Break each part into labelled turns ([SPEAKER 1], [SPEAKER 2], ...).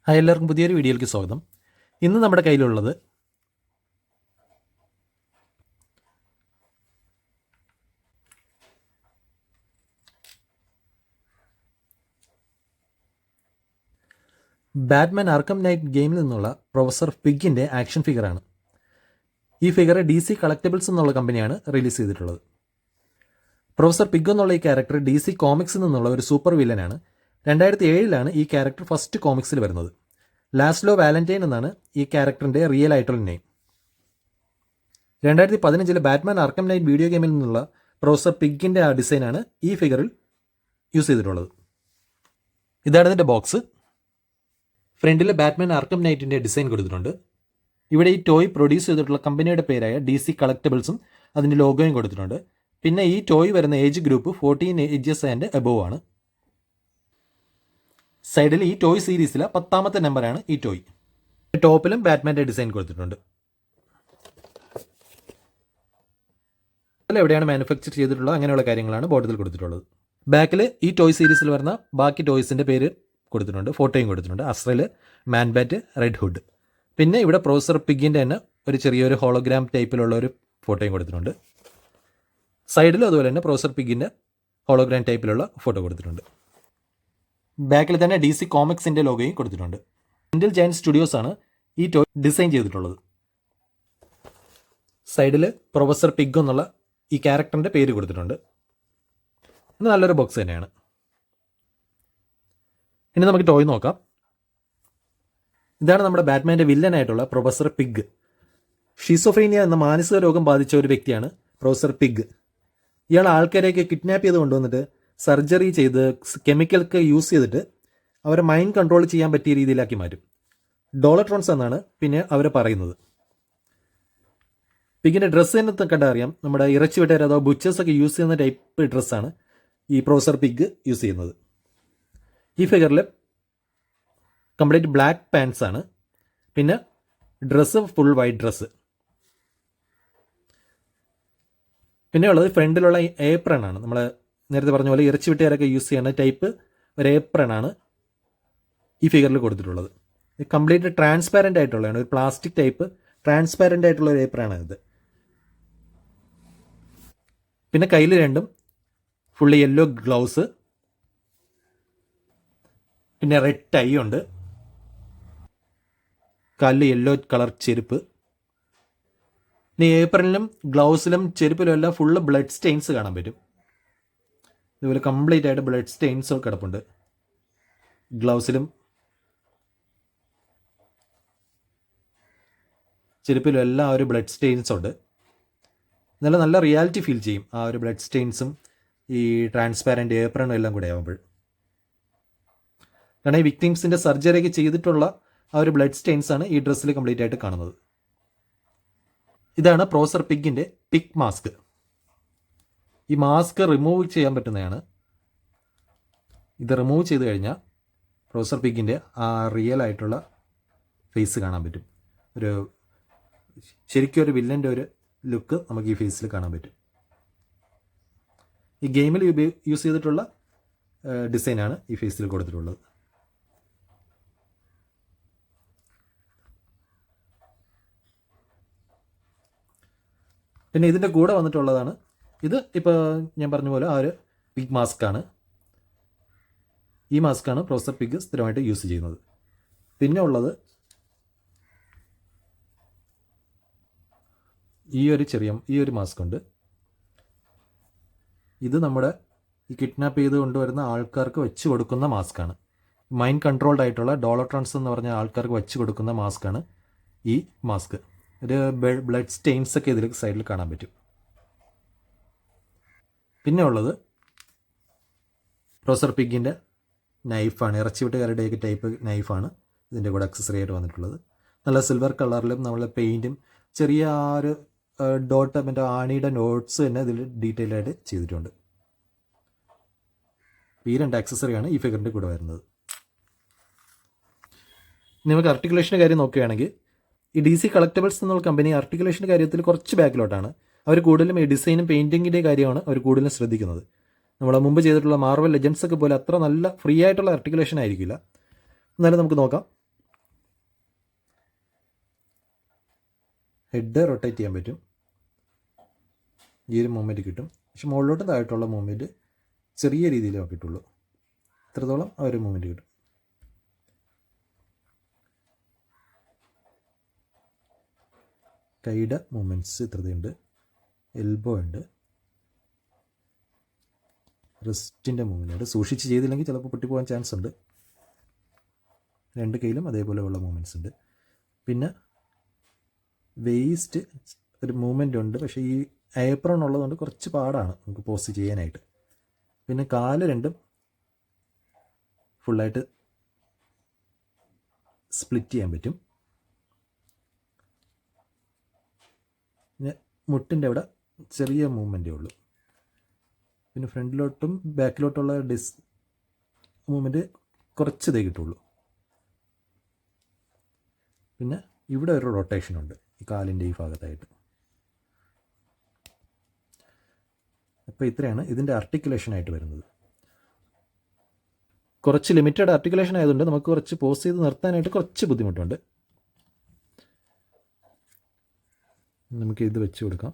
[SPEAKER 1] Hi, എല്ലാവർക്കും പുതിയൊരു വീഡിയോയിലേക്ക് സ്വാഗതം. ഇന്ന് നമ്മുടെ കയ്യിലുള്ളത് ബാറ്റ്മാൻ ആർക്കം നൈറ്റ് ഗെയിമിൽ നിന്നുള്ള പ്രൊഫസർ പിഗിൻ്റെ ആക്ഷൻ ഫിഗറാണ്. ഈ ഫിഗർ DC കളക്റ്റബിൾസ് എന്നുള്ള കമ്പനിയാണ് റിലീസ് ചെയ്തിട്ടുള്ളത്. പ്രൊഫസർ പിഗ് എന്നുള്ള ഈ ക്യാരക്ടർ DC കോമിക്സിൽ നിന്നുള്ള ഒരു സൂപ്പർ വില്ലനാണ്. 2007 ഈ ക്യാരക്ടർ ഫസ്റ്റ് കോമിക്സിൽ വരുന്നത്. ലാസ്ലോ വാലന്റൈൻ എന്നാണ് ഈ ക്യാരക്ടറിൻ്റെ റിയൽ ആയിട്ടുള്ള നെയിം. 2015 ബാറ്റ്മാൻ ആർക്കം നൈറ്റ് വീഡിയോ ഗെയിമിൽ നിന്നുള്ള പ്രൊഫസർ പിഗിൻ്റെ ആ ഡിസൈനാണ് ഈ ഫിഗറിൽ യൂസ് ചെയ്തിട്ടുള്ളത്. ഇതാണ് ഇതിൻ്റെ ബോക്സ്. ഫ്രണ്ടിൽ ബാറ്റ്മാൻ ആർക്കം നൈറ്റിൻ്റെ ഡിസൈൻ കൊടുത്തിട്ടുണ്ട്. ഇവിടെ ഈ ടോയ് പ്രൊഡ്യൂസ് ചെയ്തിട്ടുള്ള കമ്പനിയുടെ പേരായ DC കളക്റ്റബിൾസും അതിൻ്റെ ലോഗോയും കൊടുത്തിട്ടുണ്ട്. പിന്നെ ഈ ടോയ് വരുന്ന age group 14 ages and above ആണ്. സൈഡിൽ ഈ ടോയ് സീരീസിലെ 10ാമത്തെ നമ്പറാണ് ഈ ടോയ്. ടോപ്പിലും ബാറ്റ്മാൻ്റെ ഡിസൈൻ കൊടുത്തിട്ടുണ്ട്. എവിടെയാണ് മാനുഫാക്ചർ ചെയ്തിട്ടുള്ളത് അങ്ങനെയുള്ള കാര്യങ്ങളാണ് ബോർഡിൽ കൊടുത്തിട്ടുള്ളത്. ബാക്കിൽ ഈ ടോയ് സീരീസിൽ വരുന്ന ബാക്കി ടോയ്സിൻ്റെ പേര് കൊടുത്തിട്ടുണ്ട്, ഫോട്ടോയും കൊടുത്തിട്ടുണ്ട്. അസ്രൽ, മാൻബാറ്റ്, റെഡ് ഹുഡ്. പിന്നെ ഇവിടെ പ്രൊഫസർ പിഗിൻ്റെ തന്നെ ഒരു ചെറിയൊരു ഹോളോഗ്രാം ടൈപ്പിലുള്ള ഒരു ഫോട്ടോയും കൊടുത്തിട്ടുണ്ട്. സൈഡിലും അതുപോലെ തന്നെ പ്രൊഫസർ പിഗിൻ്റെ ഹോളോഗ്രാം ടൈപ്പിലുള്ള ഫോട്ടോ കൊടുത്തിട്ടുണ്ട്. ബാക്കിൽ തന്നെ DC കോമിക്സിൻ്റെ ലോഗോയും കൊടുത്തിട്ടുണ്ട്. ഇന്റൽ ജയന്റ് സ്റ്റുഡിയോസ് ആണ് ഈ ടോയ് ഡിസൈൻ ചെയ്തിട്ടുള്ളത്. സൈഡിൽ പ്രൊഫസർ പിഗ് എന്നുള്ള ഈ ക്യാരക്ടറിൻ്റെ പേര് കൊടുത്തിട്ടുണ്ട്. ഇത് നല്ലൊരു ബോക്സ് തന്നെയാണ്. ഇനി നമുക്ക് ടോയ് നോക്കാം. ഇതാണ് നമ്മുടെ ബാറ്റ്മാൻ്റെ വില്ലനായിട്ടുള്ള പ്രൊഫസർ പിഗ്. ഷിസോഫ്രീനിയ എന്ന മാനസിക രോഗം ബാധിച്ച ഒരു വ്യക്തിയാണ് പ്രൊഫസർ പിഗ്. ഇയാൾ ആൾക്കാരെയൊക്കെ കിഡ്നാപ്പ് ചെയ്ത് കൊണ്ടുവന്നിട്ട് സർജറി ചെയ്ത് കെമിക്കലൊക്കെ യൂസ് ചെയ്തിട്ട് അവരെ മൈൻഡ് കൺട്രോൾ ചെയ്യാൻ പറ്റിയ രീതിയിലാക്കി മാറ്റും. ഡോളട്രോൺസ് എന്നാണ് പിന്നെ അവരെ പറയുന്നത്. പിഗിൻ്റെ ഡ്രസ്സ് തന്നെ കണ്ടാൽ അറിയാം, നമ്മുടെ ഇറച്ചി വെട്ടുകാർ അഥവാ ബുച്ചേഴ്സൊക്കെ യൂസ് ചെയ്യുന്ന ടൈപ്പ് ഡ്രസ്സാണ് ഈ പ്രൊഫസർ പിഗ് യൂസ് ചെയ്യുന്നത്. ഈ ഫിഗറിൽ കംപ്ലീറ്റ് ബ്ലാക്ക് പാൻസ് ആണ്. പിന്നെ ഡ്രസ്സ് ഫുൾ വൈറ്റ് ഡ്രസ്സ്. പിന്നെ ഉള്ളത് ഫ്രണ്ടിലുള്ള ഏപ്രൺ ആണ്. നമ്മൾ നേരത്തെ പറഞ്ഞ പോലെ ഇറച്ചി വെട്ടുകാരൊക്കെ യൂസ് ചെയ്യുന്ന ടൈപ്പ് ഒരു ഏപ്രൺ ആണ് ഈ ഫിഗറിൽ കൊടുത്തിട്ടുള്ളത്. കംപ്ലീറ്റ് ട്രാൻസ്പാരൻ്റ് ആയിട്ടുള്ളതാണ്, ഒരു പ്ലാസ്റ്റിക് ടൈപ്പ് ട്രാൻസ്പാരൻ്റ് ആയിട്ടുള്ള ഒരു ഏപ്രൺ ആണ് ഇത്. പിന്നെ കയ്യിൽ രണ്ടും ഫുള്ളി യെല്ലോ ഗ്ലൗസ്, പിന്നെ റെഡ് ടൈ ഉണ്ട്, കാലിൽ യെല്ലോ കളർ ചെരുപ്പ്. ഇനി ഏപ്രിലും ഗ്ലൗസിലും ചെരുപ്പിലും എല്ലാം ഫുള്ള് ബ്ലഡ് സ്റ്റെയിൻസ് കാണാൻ പറ്റും. ഇതുപോലെ കംപ്ലീറ്റ് ആയിട്ട് ബ്ലഡ് സ്റ്റെയിൻസ് കിടപ്പുണ്ട്. ഗ്ലൗസിലും ചെരുപ്പിലും എല്ലാം ആ ഒരു ബ്ലഡ് സ്റ്റെയിൻസ് ഉണ്ട്. നല്ല റിയാലിറ്റി ഫീൽ ചെയ്യും ആ ഒരു ബ്ലഡ് സ്റ്റെയിൻസും ഈ ട്രാൻസ്പാരൻ്റ് ഏപ്രണും എല്ലാം കൂടെ ആകുമ്പോൾ. കാരണം ഈ വിക്ടിംസിൻ്റെ സർജറിയൊക്കെ ചെയ്തിട്ടുള്ള ആ ഒരു ബ്ലഡ് സ്റ്റെയിൻസ് ആണ് ഈ ഡ്രസ്സിൽ കംപ്ലീറ്റ് ആയിട്ട് കാണുന്നത്. ഇതാണ് പ്രൊഫസർ പിഗിൻ്റെ പിഗ് മാസ്ക്. ഈ മാസ്ക് റിമൂവ് ചെയ്യാൻ പറ്റുന്നതാണ്. ഇത് റിമൂവ് ചെയ്ത് കഴിഞ്ഞാൽ പ്രൊഫസർ പിഗിൻ്റെ ആ റിയൽ ആയിട്ടുള്ള ഫേസ് കാണാൻ പറ്റും. ശരിക്കും ഒരു വില്ലൻ്റെ ഒരു ലുക്ക് നമുക്ക് ഈ ഫേസിൽ കാണാൻ പറ്റും. ഈ ഗെയിമിൽ യൂസ് ചെയ്തിട്ടുള്ള ഡിസൈനാണ് ഈ ഫേസിൽ കൊടുത്തിട്ടുള്ളത്. പിന്നെ ഇതിൻ്റെ കൂടെ വന്നിട്ടുള്ളതാണ് ഇത്. ഇപ്പോൾ ഞാൻ പറഞ്ഞ പോലെ ആ ഒരു പിഗ് മാസ്കാണ്. ഈ മാസ്കാണ് പ്രൊഫസർ പിഗ് സ്ഥിരമായിട്ട് യൂസ് ചെയ്യുന്നത്. പിന്നെ ഉള്ളത് ഈ ഒരു മാസ്ക് ഉണ്ട്. ഇത് നമ്മുടെ ഈ കിഡ്നാപ്പ് ചെയ്ത് കൊണ്ടുവരുന്ന ആൾക്കാർക്ക് വെച്ച് കൊടുക്കുന്ന മാസ്കാണ്. മൈൻഡ് കൺട്രോൾഡ് ആയിട്ടുള്ള ഡോളട്രോൺസ് എന്ന് പറഞ്ഞ ആൾക്കാർക്ക് വെച്ച് കൊടുക്കുന്ന മാസ്കാണ് ഈ മാസ്ക്. ഒരു ബ്ലഡ് സ്റ്റെയിൻസ് ഒക്കെ ഇതിൽ സൈഡിൽ കാണാൻ പറ്റും. പിന്നെ ഉള്ളത് പ്രൊഫസർ പിഗിൻ്റെ നൈഫാണ്. ഇറച്ചി വെട്ടുകാരുടെയൊക്കെ ടൈപ്പ് നൈഫാണ് ഇതിൻ്റെ കൂടെ അക്സസറി ആയിട്ട് വന്നിട്ടുള്ളത്. നല്ല സിൽവർ കളറിലും നമ്മളെ പെയിൻറ്റും ചെറിയ ആ ഒരു ഡോട്ട് മറ്റേ ആണിയുടെ നോട്ട്സ് തന്നെ ഇതിൽ ഡീറ്റെയിൽ ആയിട്ട് ചെയ്തിട്ടുണ്ട്. ഈ 2 ആക്സസറിയാണ് ഈ ഫിഗറിൻ്റെ കൂടെ വരുന്നത്. നമുക്ക് ആർട്ടിക്കുലേഷൻ്റെ കാര്യം നോക്കുകയാണെങ്കിൽ ഈ DC കളക്റ്റബിൾസ് എന്നുള്ള കമ്പനി ആർട്ടിക്കുലേഷൻ്റെ കാര്യത്തിൽ കുറച്ച് ബാക്കിലോട്ടാണ്. അവർ കൂടുതലും ഈ ഡിസൈനും പെയിൻറ്റിങ്ങിൻ്റെ കാര്യമാണ് അവർ കൂടുതലും ശ്രദ്ധിക്കുന്നത്. നമ്മൾ മുമ്പ് ചെയ്തിട്ടുള്ള മാർവൽ ലെജൻഡ്സ് ഒക്കെ പോലെ അത്ര നല്ല ഫ്രീ ആയിട്ടുള്ള ആർട്ടിക്കുലേഷൻ ആയിരിക്കില്ല. എന്നാലും നമുക്ക് നോക്കാം. ഹെഡ് റൊട്ടേറ്റ് ചെയ്യാൻ പറ്റും, ഈ ഒരു മൂവ്മെൻറ്റ് കിട്ടും. പക്ഷെ മുകളിലോട്ട് താഴോട്ടുള്ള മൂവ്മെൻറ്റ് ചെറിയ രീതിയിലേ കിട്ടുള്ളൂ, ഇത്രത്തോളം ആ ഒരു മൂവ്മെൻറ്റ് കിട്ടും. കൈയുടെ മൂവ്മെൻറ്റ്സ് ഇത്രതയുണ്ട്, എൽബോ ഉണ്ട്, റിസ്റ്റിൻ്റെ മൂവ്മെൻറ്റ് ഉണ്ട്. സൂക്ഷിച്ച് ചെയ്തില്ലെങ്കിൽ ചിലപ്പോൾ പൊട്ടിപ്പോകാൻ ചാൻസ് ഉണ്ട്. രണ്ട് കൈയിലും അതേപോലെയുള്ള മൂവ്മെൻറ്റ്സ് ഉണ്ട്. പിന്നെ വേസ്റ്റ് ഒരു മൂവ്മെൻ്റ് ഉണ്ട്, പക്ഷേ ഈ ഏപ്രോൺ ഉള്ളതുകൊണ്ട് കുറച്ച് പാടാണ് നമുക്ക് പോസ്റ്റ് ചെയ്യാനായിട്ട്. പിന്നെ കാല് രണ്ടും ഫുള്ളായിട്ട് സ്പ്ലിറ്റ് ചെയ്യാൻ പറ്റും. പിന്നെ മുട്ടിൻ്റെ അവിടെ ചെറിയ മൂവ്മെൻറ്റേ ഉള്ളൂ. പിന്നെ ഫ്രണ്ടിലോട്ടും ബാക്കിലോട്ടുള്ള മൂവ്മെൻറ്റ് കുറച്ചതേ കിട്ടുള്ളൂ. പിന്നെ ഇവിടെ ഒരു റൊട്ടേഷനുണ്ട് ഈ കാലിൻ്റെ ഈ ഭാഗത്തായിട്ട്. അപ്പോൾ ഇത്രയാണ് ഇതിൻ്റെ ആർട്ടിക്കുലേഷനായിട്ട് വരുന്നത്. കുറച്ച് ലിമിറ്റഡ് ആർട്ടിക്കുലേഷൻ ആയതുകൊണ്ട് നമുക്ക് കുറച്ച് പോസ് ചെയ്ത് നിർത്താനായിട്ട് കുറച്ച് ബുദ്ധിമുട്ടുണ്ട്. നമുക്ക് ഇത് വെച്ച് കൊടുക്കാം.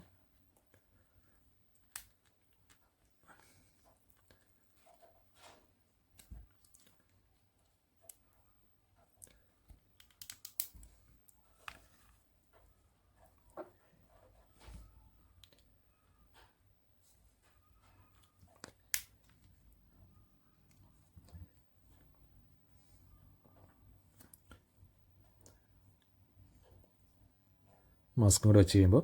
[SPEAKER 1] മാസ്കും കൂടെ വെച്ച് കഴിയുമ്പോൾ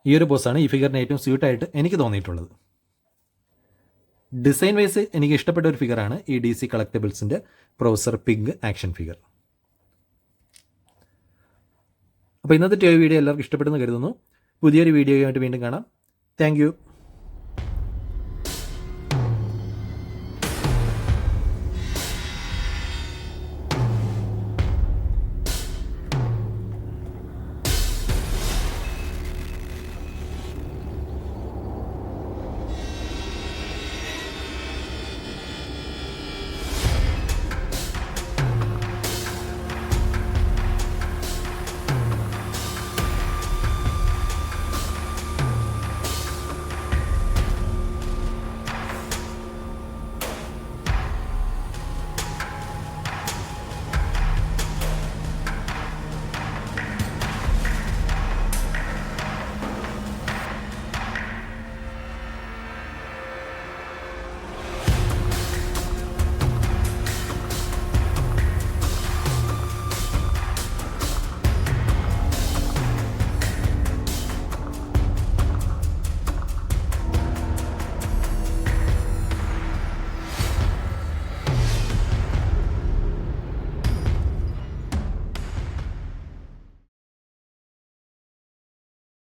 [SPEAKER 1] ഈ ഒരു പോസാണ് ഈ ഫിഗറിന് ഏറ്റവും സ്യൂട്ടായിട്ട് എനിക്ക് തോന്നിയിട്ടുള്ളത്. ഡിസൈൻ വൈസ് എനിക്ക് ഇഷ്ടപ്പെട്ട ഒരു ഫിഗറാണ് ഈ DC കളക്റ്റബിൾസിൻ്റെ പ്രൊഫസർ പിഗ് ആക്ഷൻ ഫിഗർ. അപ്പോൾ ഇന്നത്തെ ടോയ് വീഡിയോ എല്ലാവർക്കും ഇഷ്ടപ്പെടുന്നു കരുതുന്നു. പുതിയൊരു വീഡിയോയുമായിട്ട് വീണ്ടും കാണാം. Thank you.